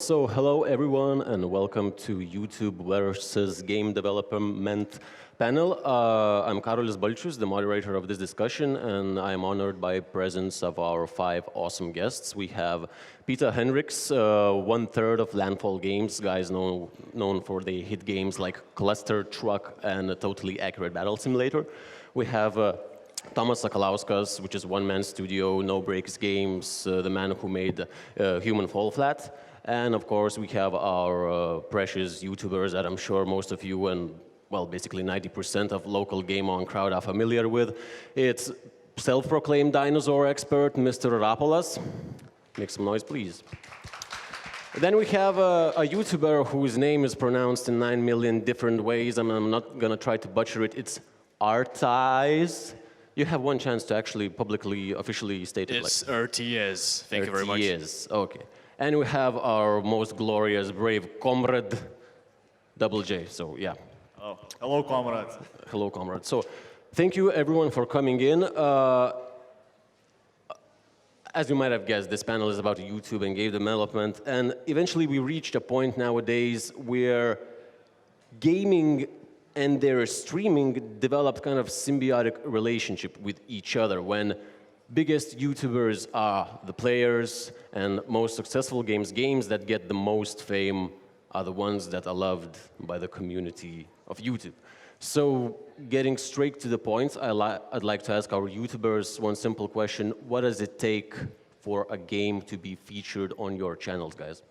So hello everyone and welcome to YouTube versus Game Development panel. I'm Karolis Balčius, the moderator of this discussion, and I'm honored by presence of our 5 awesome guests. We have Petter Henriksson, 1/3 of Landfall Games, guys known for the hit games like Cluster, Truck, and a Totally Accurate Battle Simulator. We have Tomas Sakalauskas, which is one-man studio, No Breaks Games, the man who made Human Fall Flat. And of course, we have our precious YouTubers that I'm sure most of you and, well, basically 90% of local GameOn crowd are familiar with. It's self-proclaimed dinosaur expert, MrRapolas. Make some noise, please. Then we have a YouTuber whose name is pronounced in 9 million different ways, and I'm not going to try to butcher it. It's Artais. You have one chance to actually publicly, officially state it. It's RTS. Thank you very much. RTS, okay. And we have our most glorious, brave comrade, Double J. So, yeah. Oh, hello, comrades. Hello, comrade. So, thank you, everyone, for coming in. As you might have guessed, this panel is about YouTube and game development. And eventually, we reached a point nowadays where gaming and their streaming developed kind of symbiotic relationship with each other when biggest YouTubers are the players and most successful games that get the most fame are the ones that are loved by the community of YouTube. So getting straight to the point, I'd like to ask our YouTubers one simple question. What does it take for a game to be featured on your channels, guys?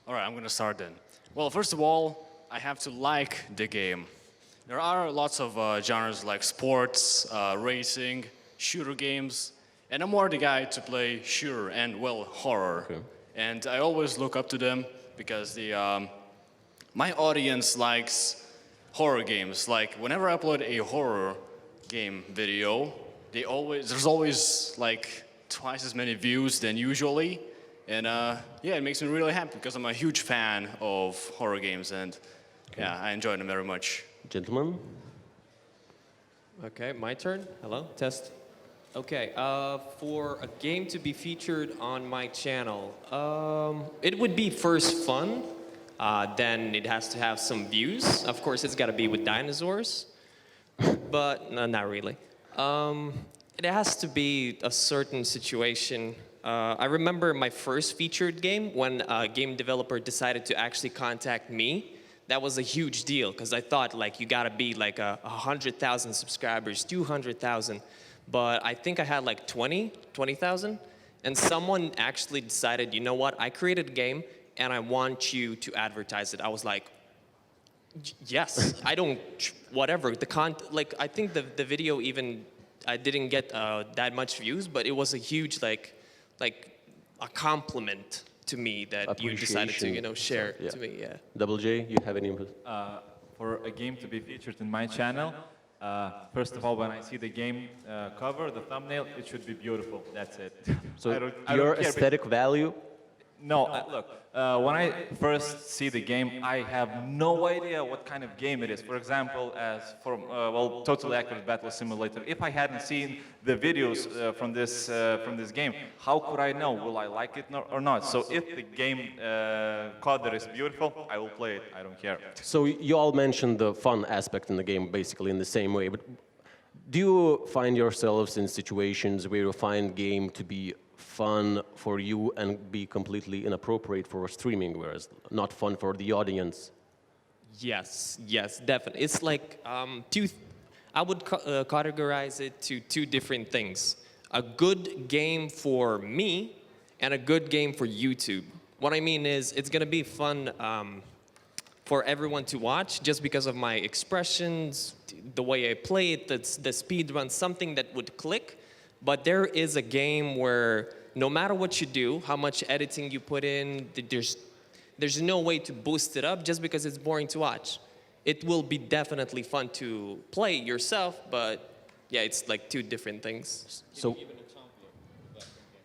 All right, I'm going to start then. Well, first of all, I have to like the game. There are lots of genres like sports, racing, shooter games, and I'm more the guy to play shooter and, well, horror. Okay. And I always look up to them because my audience likes horror games. Like, whenever I upload a horror game video, there's always like twice as many views than usually. And yeah, it makes me really happy because I'm a huge fan of horror games, and yeah, I enjoy them very much. Gentlemen? Okay, my turn. Hello, test. Okay, for a game to be featured on my channel, it would be first fun, then it has to have some views. Of course, it's got to be with dinosaurs, but no, not really. It has to be a certain situation. I remember my first featured game when a game developer decided to actually contact me. That was a huge deal because I thought like you gotta be like 100,000 subscribers, 200,000, but I think I had like 20,000, and someone actually decided, you know what, I created a game and I want you to advertise it. I was like, yes, I don't, whatever. Like I think the video even, I didn't get that much views, but it was a huge like a compliment to me that you decided to, share to me, yeah. Double J, you have any input? For a game to be featured in my channel, first of all, when I see the game cover, the thumbnail, it should be beautiful. That's it. So your aesthetic value? No, look, when I first see the game, I have no idea what kind of game it is. For example, well, Totally Accurate Battle Simulator. If I hadn't seen the videos from this game, how could I know? Will I like it or not? So if the game cover is beautiful, I will play it. I don't care. So you all mentioned the fun aspect in the game, basically in the same way. But do you find yourselves in situations where you find game to be fun for you and be completely inappropriate for streaming, whereas not fun for the audience? Yes, definitely. It's like I would categorize it to 2 different things. A good game for me and a good game for YouTube. What I mean is it's going to be fun for everyone to watch just because of my expressions, the way I play it, the speed run, something that would click. But there is a game where no matter what you do, how much editing you put in, there's no way to boost it up just because it's boring to watch. It will be definitely fun to play yourself, but yeah, it's like 2 different things. So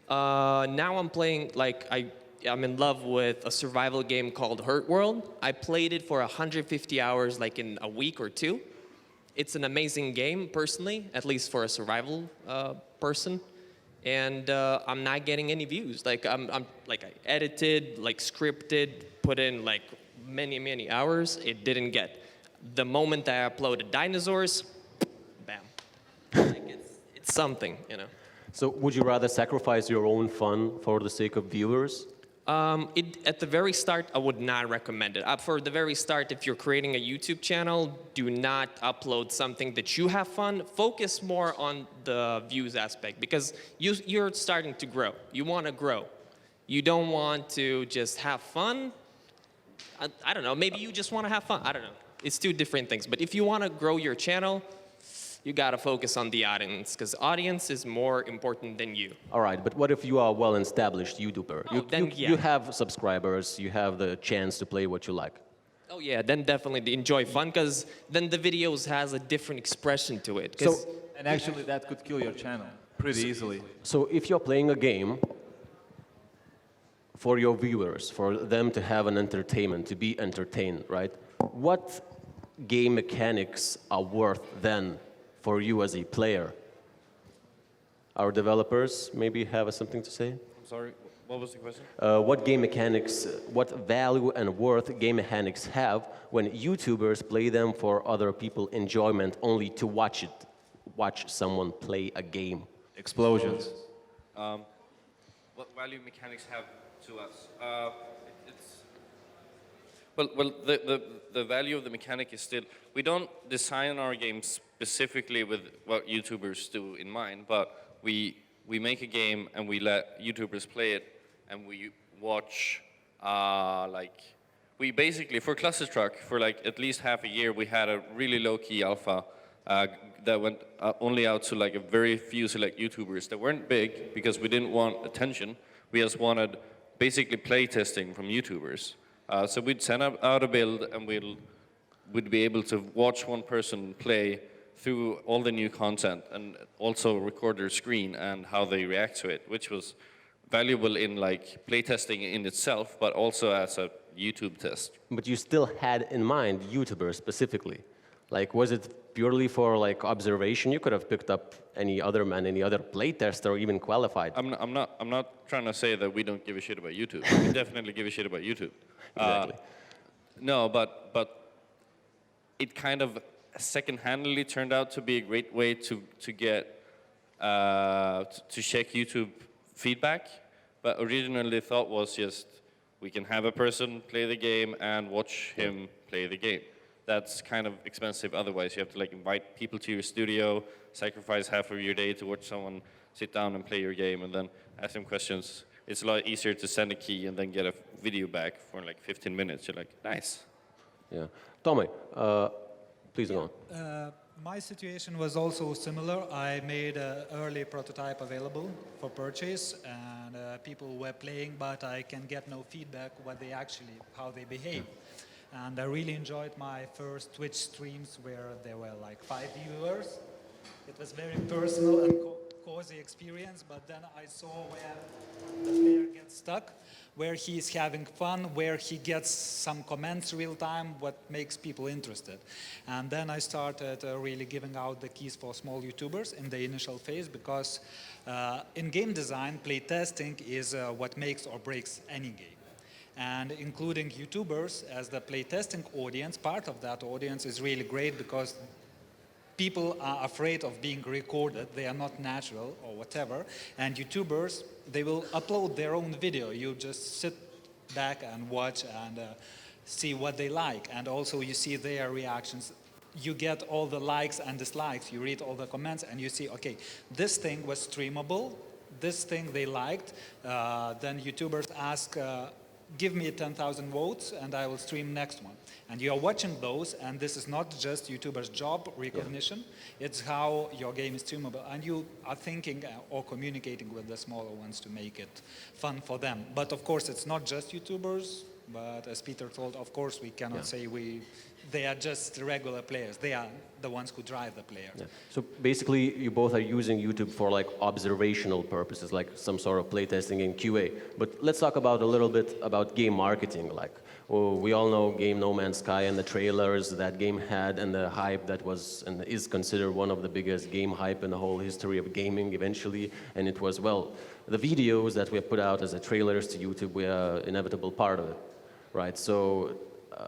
now I'm playing, like I'm in love with a survival game called Hurt World. I played it for 150 hours like in a week or 2. It's an amazing game, personally, at least for a survival person. and I'm not getting any views. Like I'm like I edited, like scripted, put in like many hours. It didn't get. The moment I uploaded dinosaurs, bam. Like it's something, you know. So would you rather sacrifice your own fun for the sake of viewers? At the very start, I would not recommend it. For the very start, if you're creating a YouTube channel, do not upload something that you have fun. Focus more on the views aspect because you're starting to grow. You want to grow. You don't want to just have fun. I don't know. Maybe you just want to have fun. I don't know. It's two different things. But if you want to grow your channel, you got to focus on the audience because audience is more important than you. All right, but what if you are a well-established YouTuber? Oh, then, yeah. You have subscribers, you have the chance to play what you like. Oh yeah, then definitely enjoy fun because then the videos has a different expression to it. And actually, that could kill your channel pretty easily. So if you're playing a game for your viewers, for them to have an entertainment, to be entertained, right? What game mechanics are worth then for you as a player? Our developers maybe have something to say? I'm sorry, what was the question? What game mechanics, what value and worth game mechanics have when YouTubers play them for other people enjoyment only to watch someone play a game? Explosions. What value mechanics have to us? Well, the value of the mechanic is still, we don't design our games specifically with what YouTubers do in mind, but we make a game and we let YouTubers play it and we watch, we basically, for Clusterstruck, for like at least half a year, we had a really low-key alpha that went only out to like a very few select YouTubers that weren't big because we didn't want attention. We just wanted basically play testing from YouTubers. So we'd send out a build and we'd be able to watch one person play through all the new content and also record their screen and how they react to it, which was valuable in like playtesting in itself, but also as a YouTube test. But you still had in mind YouTubers specifically. Like, was it purely for like observation? You could have picked up any other man, any other playtester, or even qualified. I'm not trying to say that we don't give a shit about YouTube. We definitely give a shit about YouTube. Exactly. No, but it kind of second-handedly turned out to be a great way to get to check YouTube feedback. But originally the thought was just we can have a person play the game and watch him play the game. That's kind of expensive. Otherwise, you have to like invite people to your studio, sacrifice half of your day to watch someone sit down and play your game, and then ask them questions. It's a lot easier to send a key and then get a video back for like 15 minutes. You're like, nice. Yeah. Tommy, please go on. My situation was also similar. I made an early prototype available for purchase, and people were playing, but I can get no feedback how they behave. And I really enjoyed my first Twitch streams where there were like 5 viewers. It was very personal and cozy experience, but then I saw where the player gets stuck, where he's having fun, where he gets some comments real time, what makes people interested. And then I started really giving out the keys for small YouTubers in the initial phase because in game design, playtesting is what makes or breaks any game. And including YouTubers as the playtesting audience, part of that audience is really great because people are afraid of being recorded, they are not natural or whatever, and YouTubers, they will upload their own video. You just sit back and watch and see what they like, and also you see their reactions. You get all the likes and dislikes, you read all the comments, and you see, okay, this thing was streamable, this thing they liked, then YouTubers ask, give me 10,000 votes and I will stream next one. And you're watching those, and this is not just YouTubers' job recognition, it's how your game is streamable. And you are thinking or communicating with the smaller ones to make it fun for them. But of course, it's not just YouTubers, but as Peter told, of course, we cannot say we They are just regular players. They are the ones who drive the player. Yeah. So basically, you both are using YouTube for like observational purposes, like some sort of playtesting and QA. But let's talk about a little bit about game marketing. Like, we all know game No Man's Sky and the trailers that game had and the hype that was and is considered one of the biggest game hype in the whole history of gaming eventually. And it was, well, the videos that we have put out as the trailers to YouTube were an inevitable part of it, right? So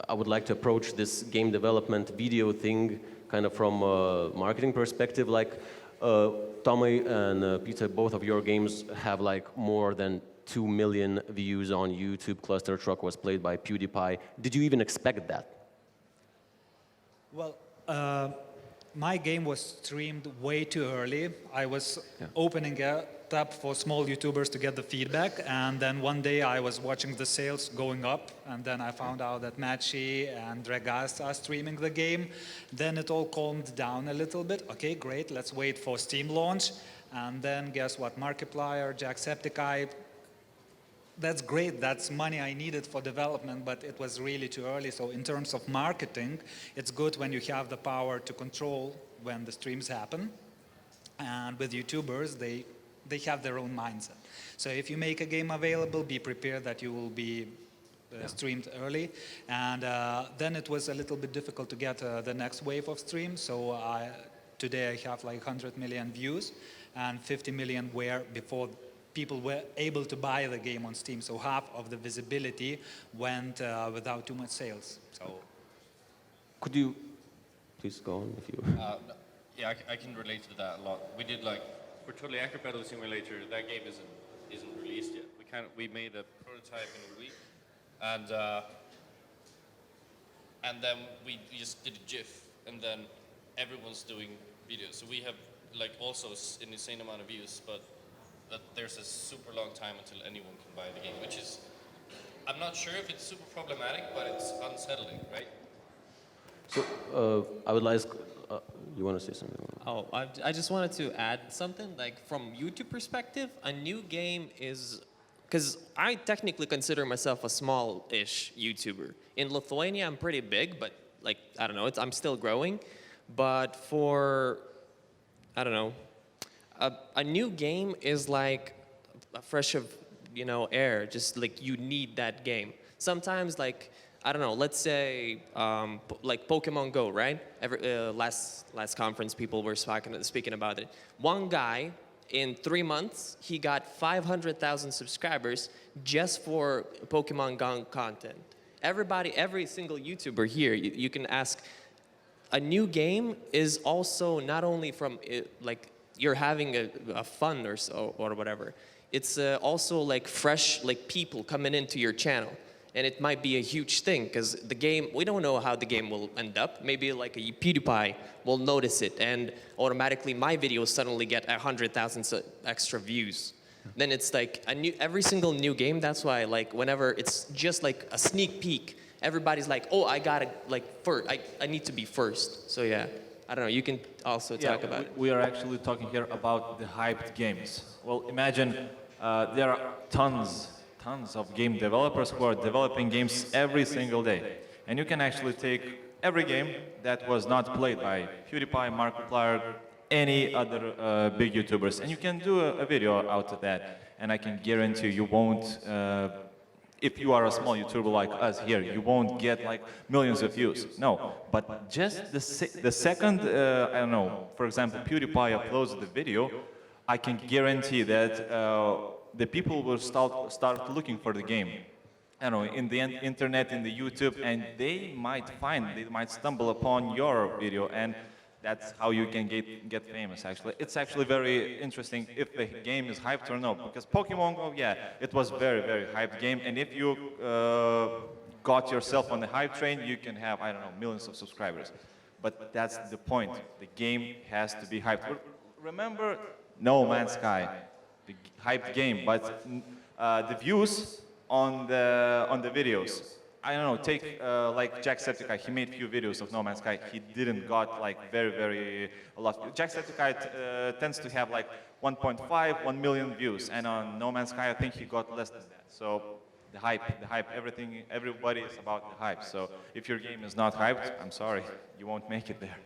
I would like to approach this game development video thing kind of from a marketing perspective. Like, Tommy and Peter, both of your games have like more than 2 million views on YouTube. Cluster Truck was played by PewDiePie. Did you even expect that? Well, my game was streamed way too early. I was opening it up for small YouTubers to get the feedback, and then one day I was watching the sales going up, and then I found out that Matchy and Dragas are streaming the game. Then it all calmed down a little bit. Okay, great, let's wait for Steam launch. And then guess what? Markiplier, Jacksepticeye. That's great, that's money I needed for development, but it was really too early. So in terms of marketing, it's good when you have the power to control when the streams happen. And with YouTubers, they have their own mindset. So if you make a game available, be prepared that you will be streamed early. And then it was a little bit difficult to get the next wave of streams. So today I have like 100 million views, and 50 million were before people were able to buy the game on Steam. So half of the visibility went without too much sales. So, could you please go on if you... Yeah, I can relate to that a lot. We did like, for Totally Accurate Battle Simulator, that game isn't released yet. We made a prototype in a week, and then we just did a GIF, and then everyone's doing videos. So we have like also an insane amount of views, but there's a super long time until anyone can buy the game, which is, I'm not sure if it's super problematic, but it's unsettling, right? So I would like, you want to say something? Oh, I just wanted to add something. Like, from YouTube perspective, a new game is, because I technically consider myself a small-ish YouTuber. In Lithuania, I'm pretty big, but like, I don't know, I'm still growing. But for, I don't know, a new game is like a fresh of, air. Just like, you need that game. Sometimes, like, I don't know, let's say like Pokemon Go, right? Last conference, people were speaking about it. One guy, in 3 months, he got 500,000 subscribers just for Pokemon Go content. Every single YouTuber here, you can ask, a new game is also not only from, like, you're having a fun or whatever. It's also like fresh, like, people coming into your channel. And it might be a huge thing, because the game, we don't know how the game will end up. Maybe like a PewDiePie will notice it, and automatically my videos suddenly get 100,000 extra views. Then it's like every single new game. That's why, like, whenever it's just like a sneak peek, everybody's like, oh, I gotta, like, first, I need to be first. So yeah, I don't know, you can also talk about it. We are actually talking here about the hyped games. Well, imagine there are tons of game developers who are developing games every single day. And you can actually take every game that was not played by PewDiePie, Markiplier, any other big YouTubers, and you can do a video out of that. And I can guarantee you won't, if you are a small YouTuber like us here, you won't get like millions of views. No, but just the second, I don't know, for example, PewDiePie uploads the video, I can guarantee that the people will start looking for the game, in the internet, in the YouTube, and they might stumble upon your video, and that's how you can get famous, actually. It's actually very interesting if the game is hyped or not, because Pokemon Go, yeah, it was very, very hyped game, and if you got yourself on the hype train, you can have, I don't know, millions of subscribers. But that's the point. The game has to be hyped. Remember No Man's Sky? The hyped game, but the views on the videos, I don't know, take like Jacksepticeye, he made few videos of No Man's Sky, he didn't got like very a lot. Jacksepticeye tends to have like 1.5, 1 million views, and on No Man's Sky I think he got less than that. So the hype, everything, everybody is about the hype. So if your game is not hyped, I'm sorry, you won't make it there.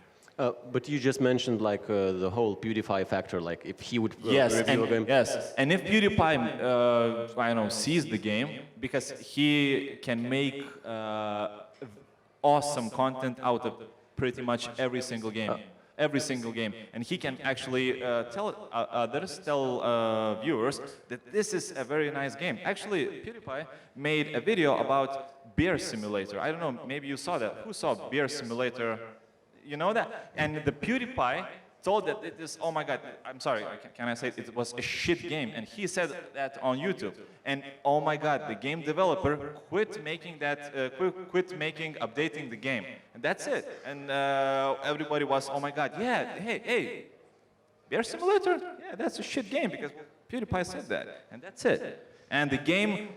But you just mentioned like the whole PewDiePie factor, like if he would review a game. Yes, and if PewDiePie, I don't know, sees the game, because he can make awesome content out of pretty much every single game. Every single game, and he can actually tell others, tell viewers that this is a very nice game. Actually, PewDiePie made a video about Beer Simulator. I don't know, maybe you saw that. Who saw Beer Simulator? You know that? And the PewDiePie told that it is, oh my God, I'm sorry, can I say it was a shit game? And he said that on YouTube. And oh my God, the game developer quit making that, updating the game. And that's it. And everybody was, oh my God, yeah, hey, Beer Simulator? Yeah, that's a shit game because PewDiePie said that. And that's it. And the game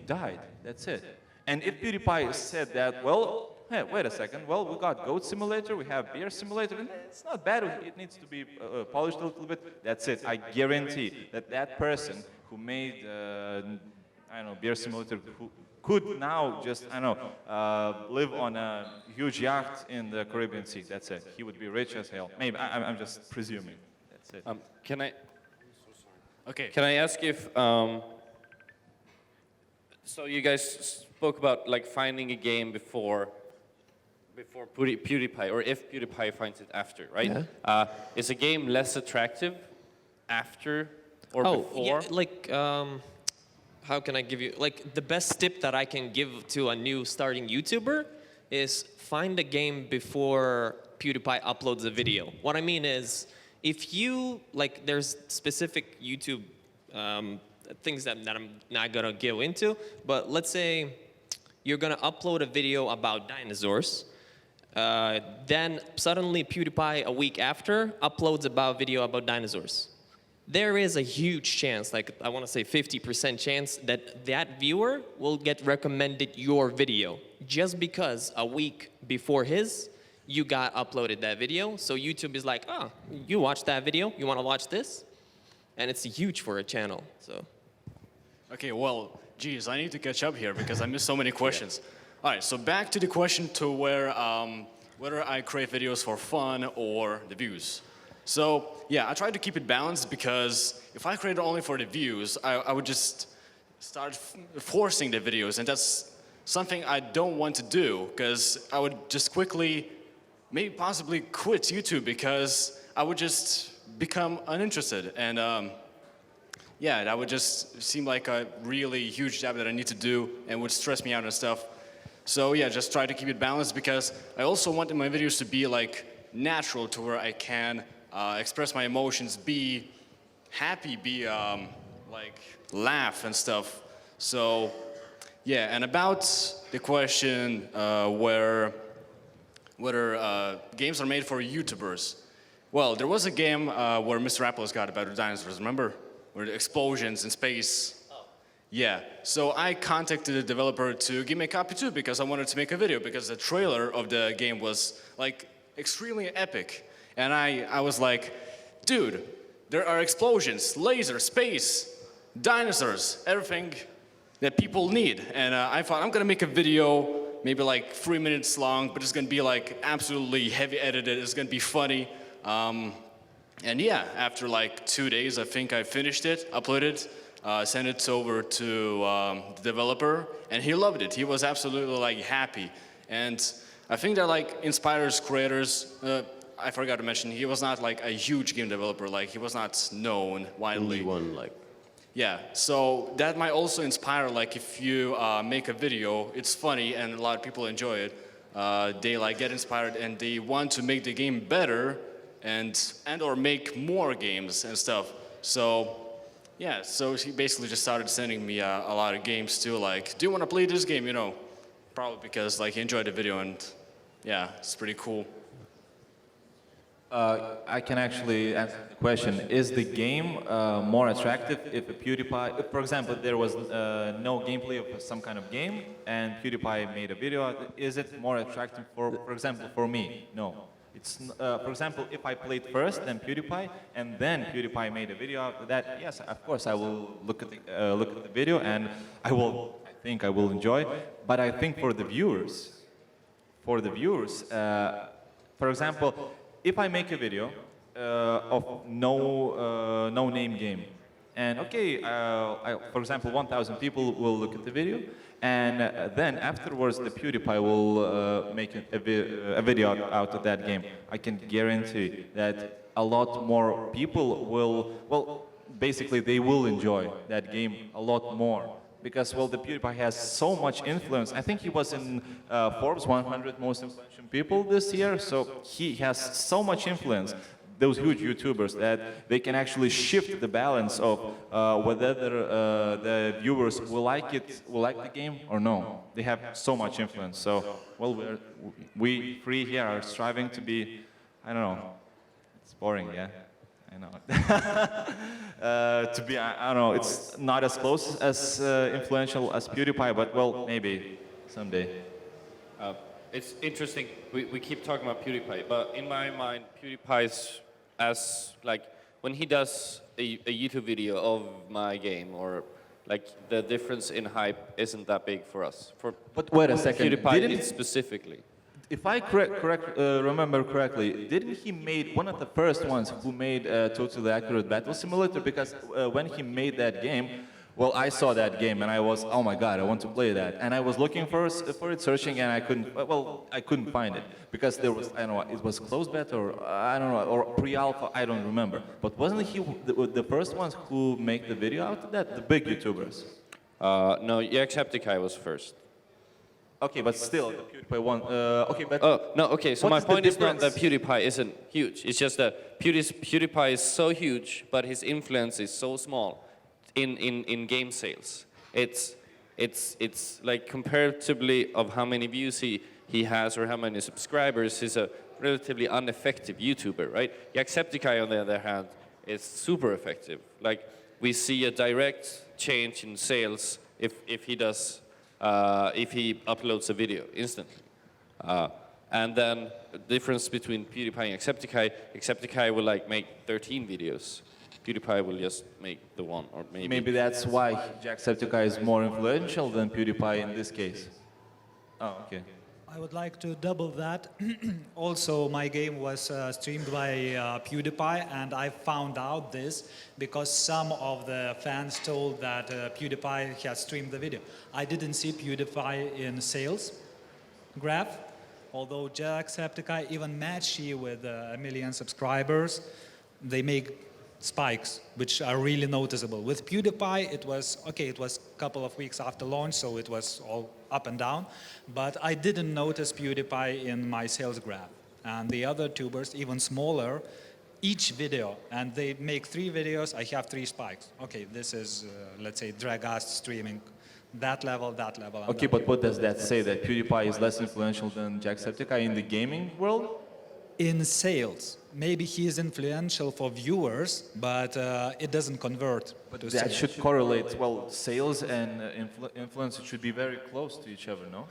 died. That's it. And if PewDiePie said that, well, hey, wait a second. Well, we got Goat Simulator, we have Beer Simulator, and it's not bad. It needs to be polished a little bit. That's it. I guarantee that that person who made, I don't know, Beer Simulator, who could now just, I don't know, live on a huge yacht in the Caribbean Sea. That's it. He would be rich as hell. Maybe I'm just presuming. That's it. Can I? Okay. Can I ask if? So you guys spoke about like finding a game before PewDiePie, or if PewDiePie finds it after, right? Yeah. Is a game less attractive after or before? Yeah, like, how can I give you, like, the best tip that I can give to a new starting YouTuber is find a game before PewDiePie uploads a video. What I mean is, if you, like, there's specific YouTube things that I'm not gonna go into, but let's say you're gonna upload a video about dinosaurs, then suddenly PewDiePie a week after uploads a video about dinosaurs. There is a huge chance, like I want to say 50% chance, that that viewer will get recommended your video just because a week before his, you got uploaded that video. So YouTube is like, oh, you watched that video, you want to watch this? And it's huge for a channel, so. Okay, well, geez, I need to catch up here because I missed so many questions. All right, so back to the question to where whether I create videos for fun or the views. So yeah, I try to keep it balanced because if I create only for the views, I would just start forcing the videos, and that's something I don't want to do because I would just quickly, maybe possibly quit YouTube because I would just become uninterested, and yeah, that would just seem like a really huge job that I need to do and would stress me out and stuff. So yeah, just try to keep it balanced because I also want my videos to be like natural, to where I can express my emotions, be happy, be like laugh and stuff. So yeah, and about the question whether games are made for YouTubers. Well, there was a game where MrRapolas got about the dinosaurs, remember? Where the explosions in space. Yeah, so I contacted the developer to give me a copy too because I wanted to make a video because the trailer of the game was like extremely epic. And I was like, dude, there are explosions, lasers, space, dinosaurs, everything that people need. And I thought I'm gonna make a video, maybe like 3 minutes long, but it's gonna be like absolutely heavy edited, it's gonna be funny. And yeah, after like 2 days, I think I finished it, uploaded it, sent it over to the developer, and he loved it. He was absolutely like happy. And I think that like inspires creators. I forgot to mention, he was not like a huge game developer, like he was not known widely. Only one, like. Yeah, so that might also inspire, like if you make a video, it's funny and a lot of people enjoy it, they like get inspired and they want to make the game better and or make more games and stuff. So yeah, so he basically just started sending me a lot of games too, like, do you want to play this game, you know? Probably because like he enjoyed the video and yeah, it's pretty cool. I can actually answer the question. Is the game more attractive if a PewDiePie, if, for example, there was no gameplay of some kind of game and PewDiePie made a video, is it more attractive, for example, for me? No. It's, for example, if I played first, then PewDiePie, and then PewDiePie made a video after that, yes, of course, I will look at the video, and I think I will enjoy. But I think for the viewers, for example, if I make a video of no name game, and okay, for example, 1,000 people will look at the video, and then afterwards the PewDiePie will make a video out of that game. I can guarantee that a lot more people will, well, basically they will enjoy that game a lot more. Because, well, the PewDiePie has so much influence. I think he was in Forbes 100 most influential people this year, so he has so much influence, those huge YouTubers, that they can actually shift the balance of whether the viewers will like the game or no. They have so much influence. So, well, we three here are striving to be, I don't know, it's boring, yeah? I know. To be, I don't know, it's not as close as influential as PewDiePie, but well, maybe someday. It's interesting. We keep talking about PewDiePie, but in my mind, PewDiePie's as like when he does a YouTube video of my game, or like the difference in hype isn't that big for us. But wait a second, PewDiePie specifically. If I remember correctly, didn't he made one of the first ones who made a totally accurate battle simulator? Because when he made that game, well, I saw that game and I was, oh my god, I want to play that. And I was looking for it, searching, and I couldn't find it because there was, I don't know, it was closed beta or I don't know, or pre-alpha, I don't remember. But wasn't he the first ones who made the video out of that? The big YouTubers? No, Jacksepticeye was first. Okay, but still, the PewDiePie one. Okay, but no, okay. So my point is not that PewDiePie isn't huge. It's just that PewDiePie is so huge, but his influence is so small in game sales. It's like comparatively of how many views he has or how many subscribers. He's a relatively ineffective YouTuber, right? Jacksepticeye, on the other hand, is super effective. Like we see a direct change in sales if he does. If he uploads a video instantly. And then the difference between PewDiePie and Jacksepticeye will like make 13 videos. PewDiePie will just make the one, or maybe. Maybe that's why Jacksepticeye is more influential than PewDiePie in this case. Oh, okay. I would like to double that. Also, my game was streamed by PewDiePie, and I found out this because some of the fans told that PewDiePie has streamed the video. I didn't see PewDiePie in sales graph, although Jacksepticeye, even Matchy with 1 million subscribers, they make spikes, which are really noticeable. With PewDiePie, it was a couple of weeks after launch, so it was all up and down, but I didn't notice PewDiePie in my sales graph. And the other tubers, even smaller, each video, and they make 3 videos, I have 3 spikes. Okay, this is, let's say, Dragast streaming, that level. Okay, but what does that say? That PewDiePie is less influential than Jacksepticeye in the gaming world? In sales, maybe he is influential for viewers, but it doesn't convert. But that should correlate. Well, sales and influence should be very close to each other, no?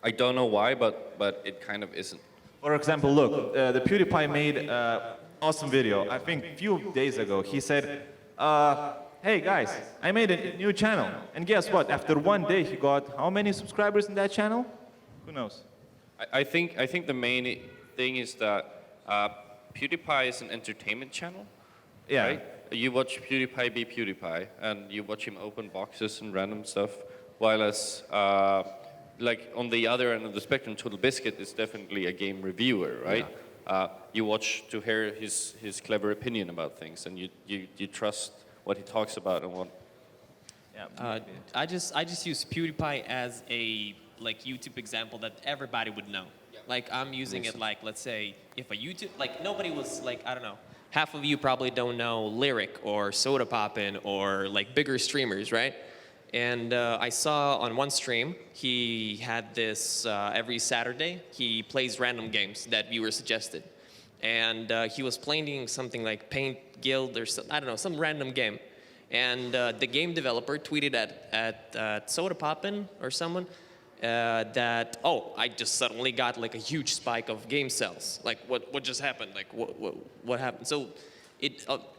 I don't know why, but it kind of isn't. For example, look, the PewDiePie made an awesome video. I think a few days ago, he said, hey guys, I made a new channel. And guess what? After 1 day, he got how many subscribers in that channel? Who knows? I think the main thing is that PewDiePie is an entertainment channel. Yeah. Right? You watch PewDiePie be PewDiePie, and you watch him open boxes and random stuff. While as like on the other end of the spectrum, Total Biscuit is definitely a game reviewer, right? Yeah. You watch to hear his clever opinion about things, and you trust what he talks about and what. Yeah. I just use PewDiePie as a like YouTube example that everybody would know. Like I'm using it like, let's say, if a YouTube, like nobody was like, I don't know, half of you probably don't know Lyric or Soda Poppin' or like bigger streamers, right? And I saw on one stream, he had this every Saturday, he plays random games that viewers suggested. And he was playing something like Paint Guild or I don't know, some random game. And the game developer tweeted at Soda Poppin' or someone, that, oh, I just suddenly got like a huge spike of game sales. Like, what just happened? Like, what happened? So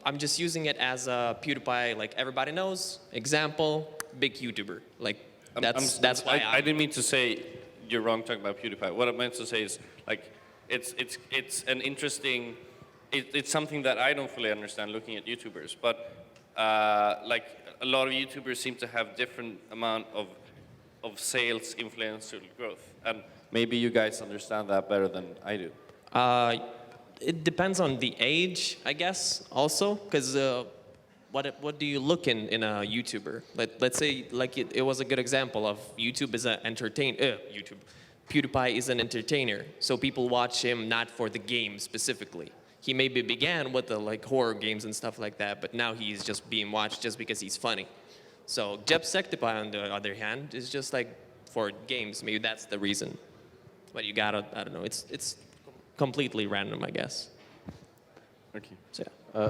I'm just using it as a PewDiePie, like everybody knows, example, big YouTuber. Like, that's why I didn't mean to say you're wrong talking about PewDiePie. What I meant to say is, like, it's an interesting, it's something that I don't fully understand looking at YouTubers, but like a lot of YouTubers seem to have different amount of sales influencer growth, and maybe you guys understand that better than I do. It depends on the age, I guess, also, because what do you look in a YouTuber? Let's say, like it was a good example of YouTube is an PewDiePie is an entertainer, so people watch him not for the game specifically. He maybe began with the like horror games and stuff like that, but now he's just being watched just because he's funny. So Jacksepticeye, on the other hand, is just like for games. Maybe that's the reason. But you gotta, I don't know. It's completely random, I guess. Okay.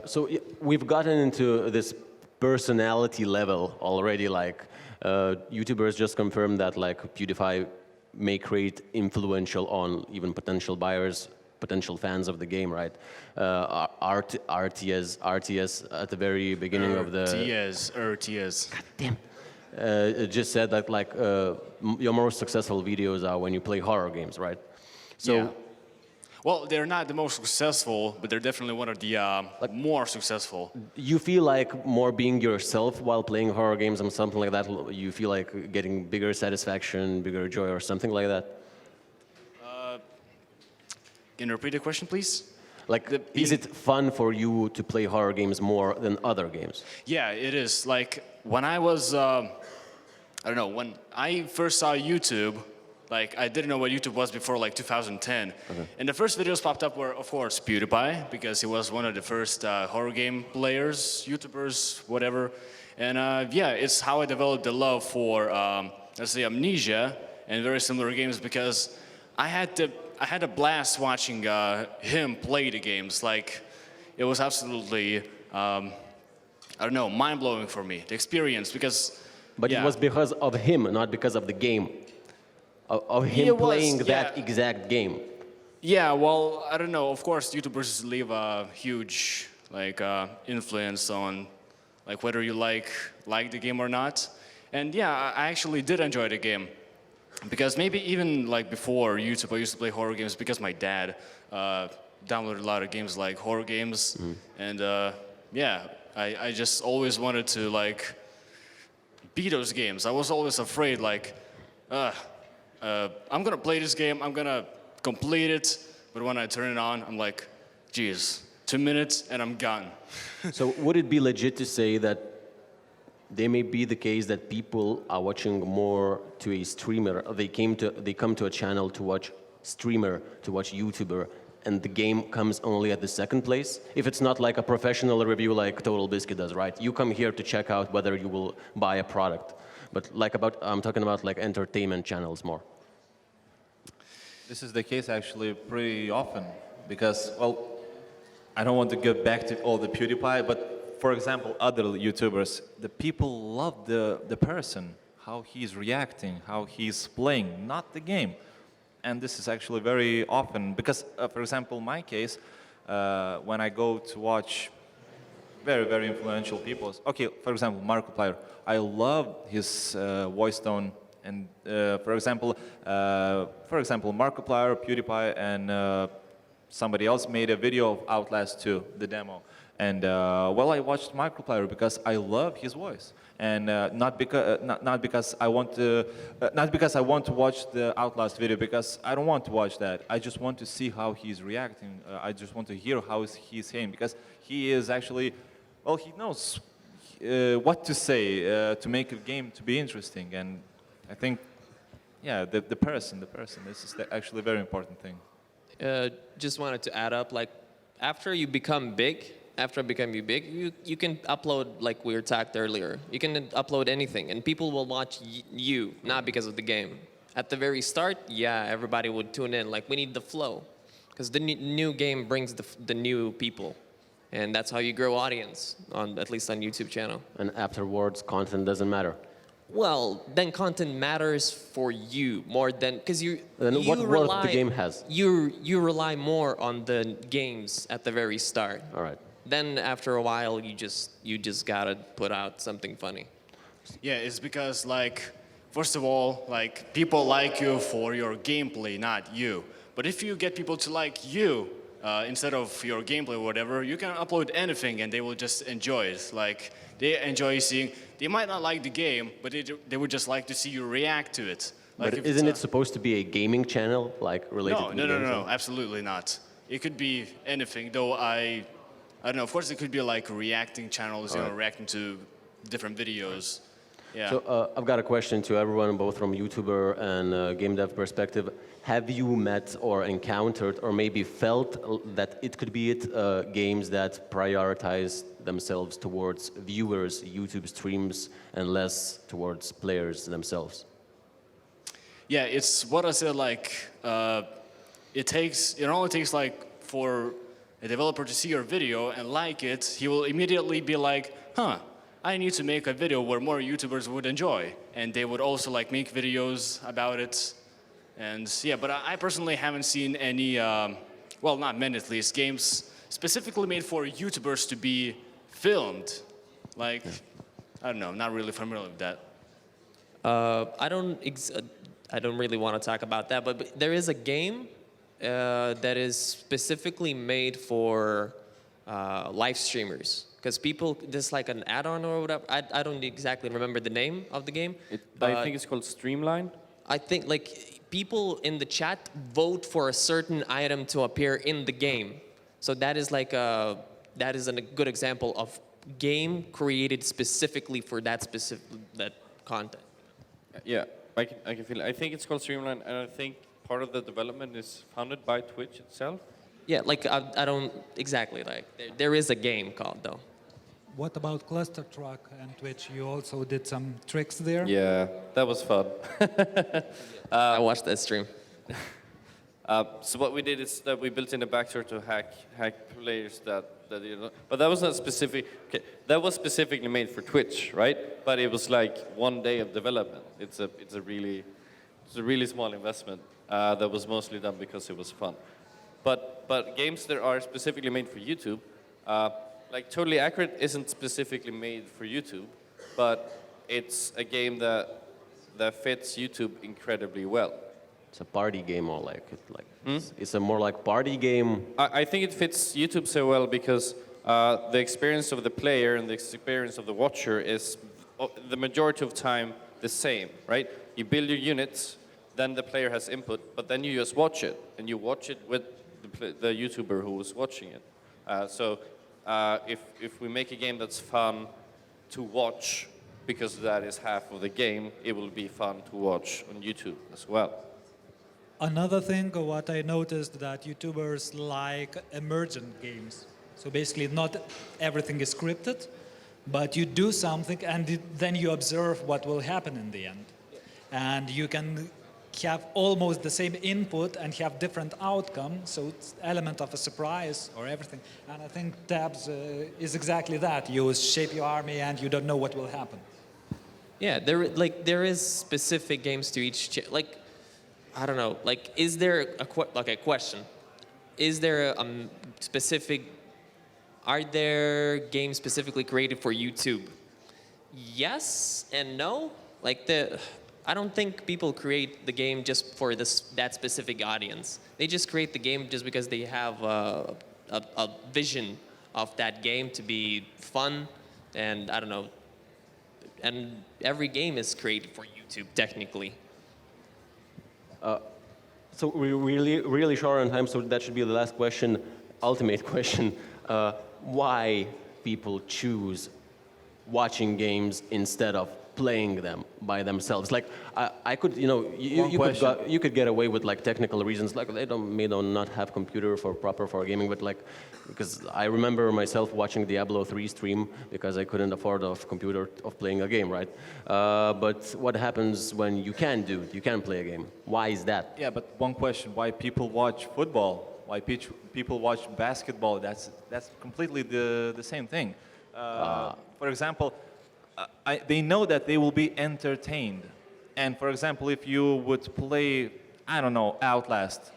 So yeah. We've gotten into this personality level already. Like YouTubers just confirmed that like PewDiePie may create influential on even potential buyers, potential fans of the game, right? RTS at the very beginning of the... RTS. God damn. It just said that like your most successful videos are when you play horror games, right? So, Yeah. Well, they're not the most successful, but they're definitely one of the more successful. you feel like more being yourself while playing horror games and something like that, you feel like getting bigger satisfaction, bigger joy or something like that? Can you repeat the question, please? Like, is it fun for you to play horror games more than other games? Yeah, it is. Like, when I was, I don't know, when I first saw YouTube, like, I didn't know what YouTube was before, like, 2010. And the first videos popped up were, of course, PewDiePie, because he was one of the first horror game players, YouTubers, whatever. And, yeah, it's how I developed the love for, let's say, Amnesia and very similar games, because I had a blast watching him play the games. Like, it was absolutely, I don't know, mind-blowing for me, the experience, because... But yeah. it was because of him, not because of the game. Of him It was, playing that yeah. exact game. Yeah, well, I don't know. Of course, YouTubers leave a huge like influence on like whether you like the game or not. And yeah, I actually did enjoy the game because maybe even like before YouTube, I used to play horror games because my dad downloaded a lot of games like horror games, and yeah, I just always wanted to like beat those games. I was always afraid like. I'm gonna play this game, I'm gonna complete it, but when I turn it on, I'm like, geez, 2 minutes and I'm gone. So would it be legit to say that they may be the case that people are watching more to a streamer, they come to a channel to watch streamer, to watch YouTuber, and the game comes only at the second place? If it's not like a professional review like Total Biscuit does, right? You come here to check out whether you will buy a product. But like I'm talking about like entertainment channels more. This is the case actually pretty often because, well, I don't want to go back to all the PewDiePie, but for example, other YouTubers, the people love the person, how he's reacting, how he's playing, not the game. And this is actually very often because, for example, my case, when I go to watch very, very influential people, okay, for example, Markiplier, I love his voice tone. And for example, Markiplier, PewDiePie, and somebody else made a video of Outlast 2, the demo. And well, I watched Markiplier because I love his voice, and not because I want to watch the Outlast video, because I don't want to watch that. I just want to see how he's reacting. I just want to hear how he's saying, because he is actually, well, he knows what to say to make a game to be interesting. And I think, yeah, the person, this is actually a very important thing. Just wanted to add up, like, after you become big, you can upload, like we were talked earlier, you can upload anything, and people will watch you, not because of the game. At the very start, yeah, everybody would tune in, like, we need the flow, because the new game brings the new people. And that's how you grow audience, at least on YouTube channel. And afterwards, content doesn't matter. Well, then content matters for you more than because Then you what worth the rely, game has? You rely more on the games at the very start. All right. Then after a while, you just gotta put out something funny. Yeah, it's because like, first of all, like people like you for your gameplay, not you. But if you get people to like you instead of your gameplay or whatever, you can upload anything and they will just enjoy it. Like they enjoy seeing. They might not like the game, but they would just like to see you react to it. Like But if isn't it it's supposed to be a gaming channel, like related no, to no, the no, games? no, absolutely not. It could be anything, though I don't know. Of course, it could be like reacting channels, you know, reacting to different videos. Yeah. So I've got a question to everyone, both from YouTuber and game dev perspective. Have you met or encountered or maybe felt that it could be games that prioritize themselves towards viewers, YouTube streams, and less towards players themselves? Yeah, it's what I said. Like, it only takes like for a developer to see your video and like it, he will immediately be like, huh, I need to make a video where more YouTubers would enjoy, and they would also like make videos about it. And yeah, but I personally haven't seen any, well, not many at least, games specifically made for YouTubers to be filmed. Like, I don't know, not really familiar with that. I don't really want to talk about that, but there is a game that is specifically made for live streamers. Because people, there's like an add-on or whatever. I don't exactly remember the name of the game. I think it's called Streamline. I think like people in the chat vote for a certain item to appear in the game. So that is like a good example of game created specifically for that content. Yeah, I can feel it. I think it's called Streamline, and I think part of the development is funded by Twitch itself. Yeah, like I don't exactly like. There is a game called though. What about Cluster Truck and Twitch? You also did some tricks there? Yeah, that was fun. I watched that stream. So what we did is that we built in a backdoor to hack players that you know, but that was not specific. Okay, that was specifically made for Twitch, right? But it was like 1 day of development. It's a really small investment that was mostly done because it was fun. But games that are specifically made for YouTube, like Totally Accurate isn't specifically made for YouTube, but it's a game that fits YouTube incredibly well. It's a party game or it's a more like party game. I think it fits YouTube so well because the experience of the player and the experience of the watcher is the majority of time the same, right? You build your units, then the player has input, but then you just watch it, and you watch it with the YouTuber who was watching it. So if we make a game that's fun to watch, because that is half of the game, it will be fun to watch on YouTube as well. Another thing, what I noticed that YouTubers like emergent games. So basically not everything is scripted, but you do something and then you observe what will happen in the end. And you can have almost the same input and have different outcome, so it's element of a surprise or everything. And I think Tabs is exactly that. You shape your army and you don't know what will happen. Yeah, there is specific games to each like I don't know, like is there a question? Is there a specific are there games specifically created for YouTube? Yes and no. Like I don't think people create the game just for that specific audience. They just create the game just because they have a vision of that game to be fun, and I don't know. And every game is created for YouTube, technically. So we're really short on time, so that should be the last question, ultimate question. Why people choose watching games instead of playing them by themselves? Like I could, you know, you could get away with like technical reasons, like they may not have computer for gaming, but like because I remember myself watching Diablo 3 stream because I couldn't afford a computer of playing a game, right? But what happens when you can do it? You can play a game. Why is that? Yeah, but one question: why people watch football? Why people watch basketball? That's completely the same thing. For example, they know that they will be entertained. And for example, if you would play, I don't know, Outlast,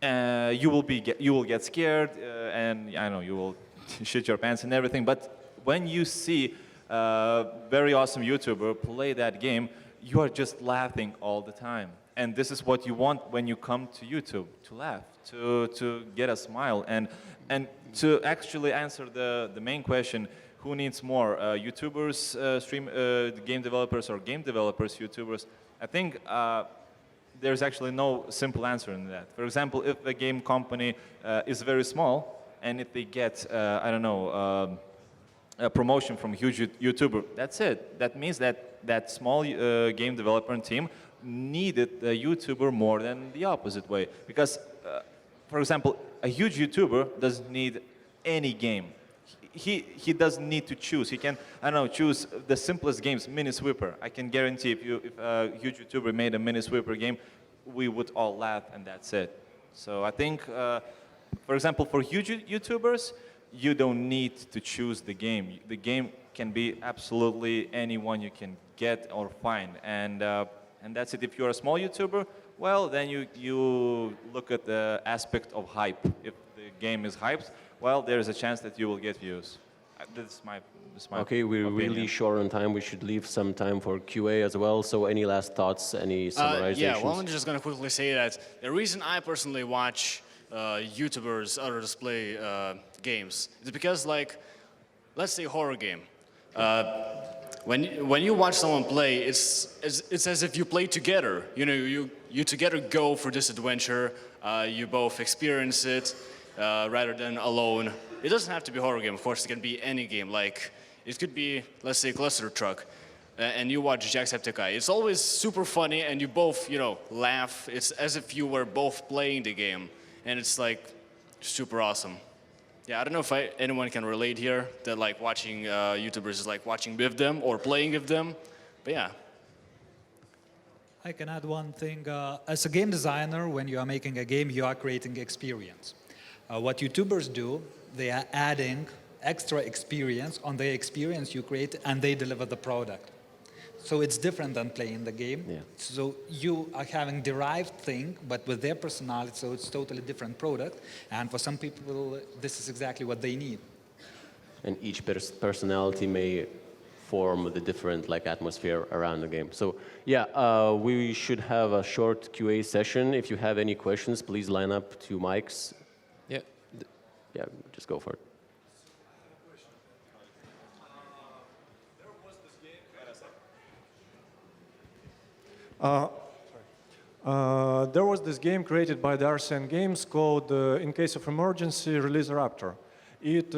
you will get scared, and I don't know, you will shit your pants and everything. But when you see a very awesome YouTuber play that game, you are just laughing all the time. And this is what you want when you come to YouTube, to laugh, to get a smile. And to actually answer the main question, who needs more, YouTubers, game developers, or game developers, YouTubers? I think there's actually no simple answer in that. For example, if a game company is very small, and if they get, I don't know, a promotion from a huge YouTuber, that's it. That means that that small game developer and team needed a YouTuber more than the opposite way. Because, for example, a huge YouTuber doesn't need any game. He doesn't need to choose. He can, I don't know, choose the simplest games, Mini Sweeper. I can guarantee if a huge YouTuber made a Mini Sweeper game, we would all laugh and that's it. So I think, for example, for huge YouTubers, you don't need to choose the game. The game can be absolutely anyone you can get or find. And that's it. If you're a small YouTuber, well, then you look at the aspect of hype. If the game is hyped, well, there's a chance that you will get views. This is my Okay, we're opinion. really short on time. We should leave some time for QA as well. So any last thoughts, any summarizations? Yeah, well, I'm just going to quickly say that the reason I personally watch YouTubers others play games is because, like, let's say horror game. When you watch someone play, it's as if you play together. You know, you together go for this adventure. You both experience it rather than alone. It doesn't have to be a horror game. Of course, it can be any game. Like, it could be, let's say, Cluster Truck, and you watch Jacksepticeye. It's always super funny, and you both, you know, laugh. It's as if you were both playing the game, and it's like super awesome. Yeah, I don't know if anyone can relate here that like watching YouTubers is like watching with them or playing with them, but yeah. I can add one thing. As a game designer, when you are making a game, you are creating experience. What YouTubers do, they are adding extra experience on the experience you create, and they deliver the product. So it's different than playing the game. Yeah. So you are having derived thing, but with their personality, so it's totally different product. And for some people, this is exactly what they need. And each personality may form the different like atmosphere around the game. So yeah, we should have a short QA session. If you have any questions, please line up to mics. Yeah. Yeah, just go for it. There was this game created by the RCN Games called, in case of emergency, Release Raptor. It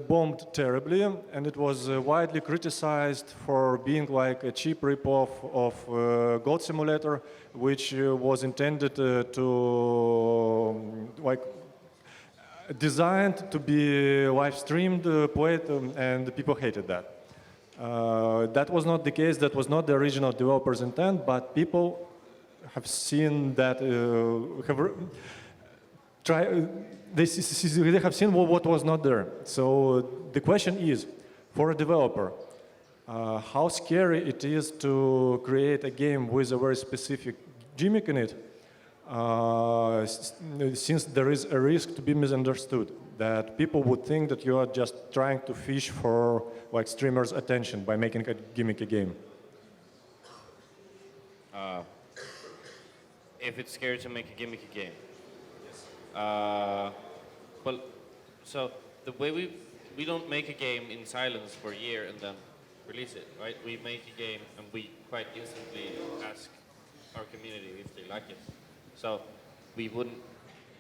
bombed terribly, and it was widely criticized for being like a cheap ripoff of Goat Simulator, which was intended to like designed to be live streamed, played, and people hated that. That was not the case. That was not the original developer's intent, but people have seen that, they have seen what was not there. So the question is, for a developer, how scary it is to create a game with a very specific gimmick in it, since there is a risk to be misunderstood, that people would think that you are just trying to fish for like streamers' attention by making a gimmicky game. If it's scary to make a gimmicky game. Well, so the way we don't make a game in silence for a year and then release it, right? We make a game and we quite instantly ask our community if they like it. So we wouldn't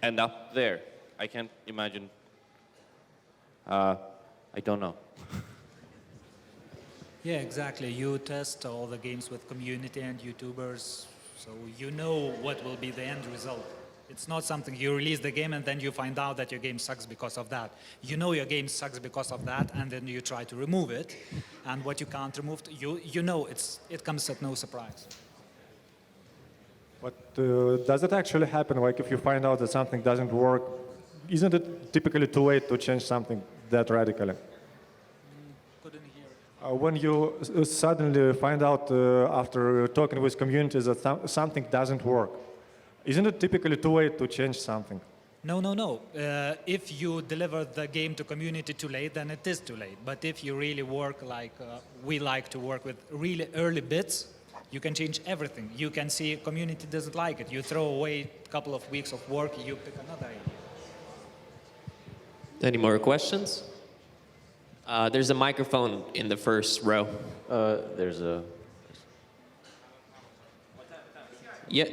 end up there. I can't imagine. I don't know. Yeah, exactly. You test all the games with community and YouTubers, so you know what will be the end result. It's not something you release the game and then you find out that your game sucks because of that. You know your game sucks because of that, and then you try to remove it. And what you can't remove, you know it comes at no surprise. But does it actually happen? Like if you find out that something doesn't work, isn't it typically too late to change something that radically? Couldn't hear. When you suddenly find out after talking with communities that something doesn't work, isn't it typically too late to change something? No, no, no. If you deliver the game to community too late, then it is too late. But if you really work like we like to work with really early bits, you can change everything. You can see community doesn't like it. You throw away a couple of weeks of work, you pick another idea. Any more questions? There's a microphone in the first row. There's a... Yeah.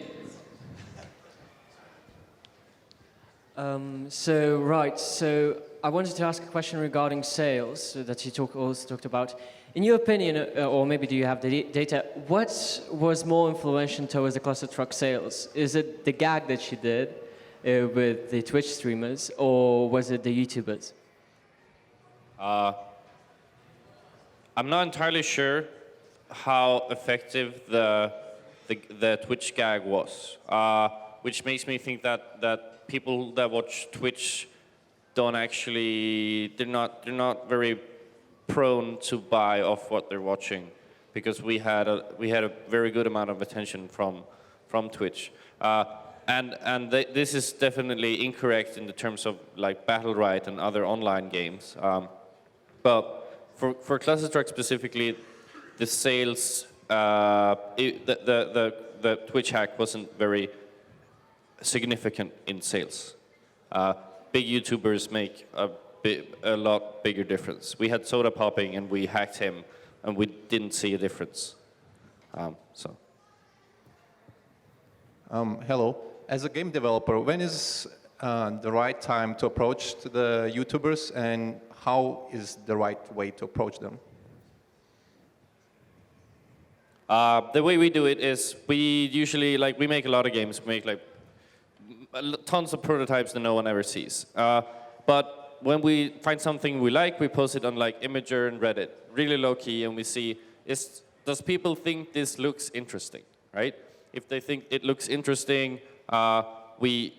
So I wanted to ask a question regarding sales that you also talked about. In your opinion, or maybe do you have the data, what was more influential towards the cluster truck sales? Is it the gag that you did with the Twitch streamers, or was it the YouTubers? I'm not entirely sure how effective the Twitch gag was, which makes me think that people that watch Twitch don't actually, they're not very prone to buy off what they're watching, because we had a very good amount of attention from Twitch. This is definitely incorrect in the terms of like Battle Right and other online games. But for Cluster Truck specifically, the sales, the Twitch hack wasn't very significant in sales. Big YouTubers make a lot bigger difference. We had Soda Popping and we hacked him, and we didn't see a difference. Hello. As a game developer, when is the right time to approach the YouTubers, and how is the right way to approach them? The way we do it is we usually, we make a lot of games. We make tons of prototypes that no one ever sees. But when we find something we like, we post it on Imager and Reddit, really low key, and we see, does people think this looks interesting, right? If they think it looks interesting, we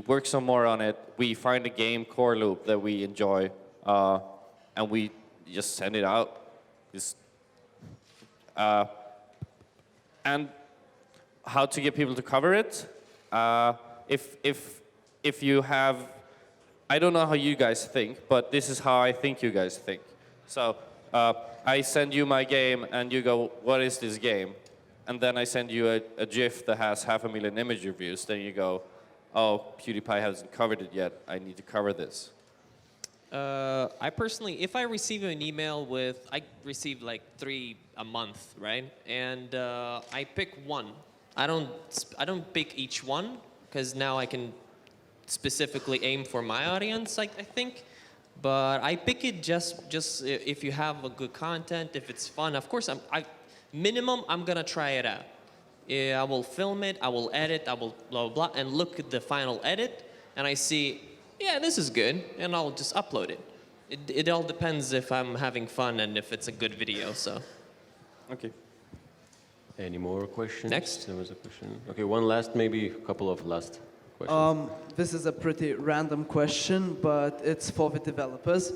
work some more on it. We find a game core loop that we enjoy, and we just send it out. And how to get people to cover it? If you have, I don't know how you guys think, but this is how I think you guys think. So I send you my game, and you go, what is this game? And then I send you a GIF that has 500,000 image reviews. Then you go, oh, PewDiePie hasn't covered it yet. I need to cover this. I personally, if I receive an email with, I receive 3 a month, right? And I pick one. I don't pick each one, because now I can specifically aim for my audience, I think. But I pick it just if you have a good content, if it's fun. Of course, minimum, I'm gonna try it out. I will film it, I will edit, I will blah, blah, blah, and look at the final edit, and I see, yeah, this is good, and I'll just upload it. It all depends if I'm having fun and if it's a good video, so. Okay. Any more questions? Next. There was a question. Okay, one last, maybe a couple of last questions. This is a pretty random question, but it's for the developers.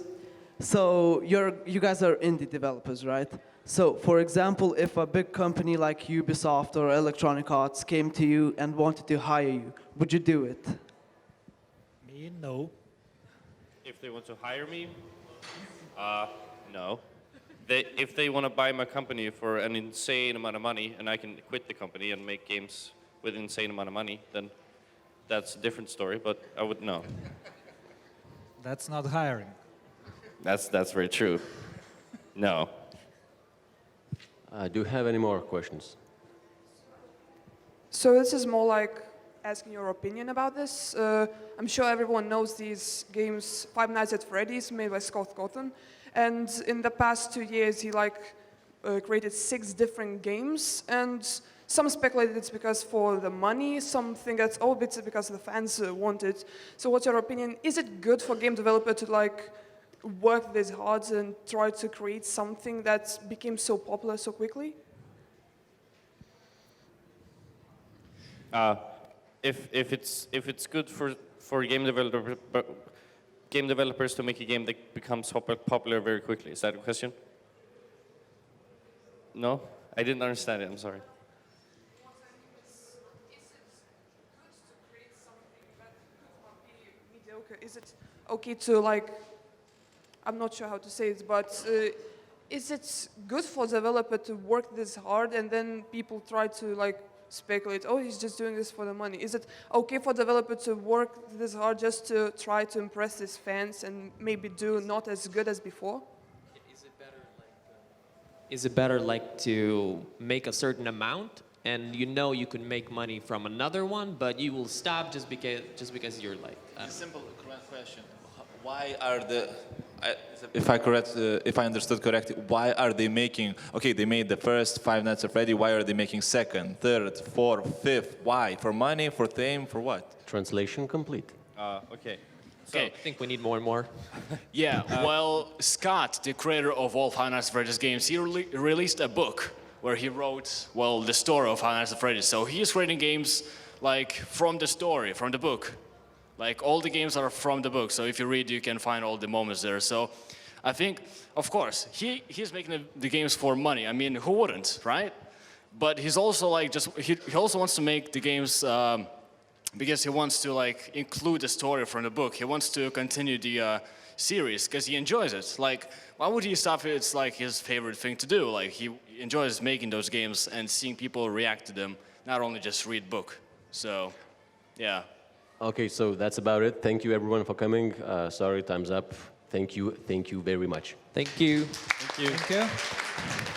So you guys are indie developers, right? So, for example, if a big company like Ubisoft or Electronic Arts came to you and wanted to hire you, would you do it? Me, no. If they want to hire me, no. If they want to buy my company for an insane amount of money, and I can quit the company and make games with an insane amount of money, then that's a different story, but I would know. That's not hiring. That's very true. No. Do you have any more questions? So this is more like asking your opinion about this. I'm sure everyone knows these games, Five Nights at Freddy's, made by Scott Cawthon. And in the past 2 years, he created 6 different games. And some speculated it's because for the money, some think that's it's because the fans want it. So what's your opinion? Is it good for game developer to work this hard and try to create something that became so popular so quickly? If it's good for game developers to make a game that becomes popular very quickly, is that a question? No, I didn't understand it. I'm sorry. Is it okay to like, I'm not sure how to say it, but is it good for developer to work this hard and then people try to like speculate, oh, he's just doing this for the money? Is it okay for developer to work this hard just to try to impress his fans and maybe do not as good as before? Is it better like to make a certain amount and you know you can make money from another one, but you will stop just because you're like. Simple question. Why are if I understood correctly, why are they making? Okay, they made the first Five Nights at Freddy. Why are they making second, third, fourth, fifth? Why? For money? For fame? For what? Translation complete. Okay. So I think we need more and more. Yeah, well, Scott, the creator of all Five Nights at Freddy's games, he released a book where he wrote, well, the story of Five Nights at Freddy's. So he's creating games like from the story, from the book. Like all the games are from the book. So if you read, you can find all the moments there. So I think, of course, he's making the games for money. I mean, who wouldn't, right? But he's also like he also wants to make the games because he wants to like include the story from the book. He wants to continue the series because he enjoys it. Like, why would he stop it? It's like his favorite thing to do. Like, he enjoys making those games and seeing people react to them, not only just read book. So, yeah. Okay, so that's about it. Thank you everyone for coming. Sorry, time's up. Thank you very much. Thank you. Thank you.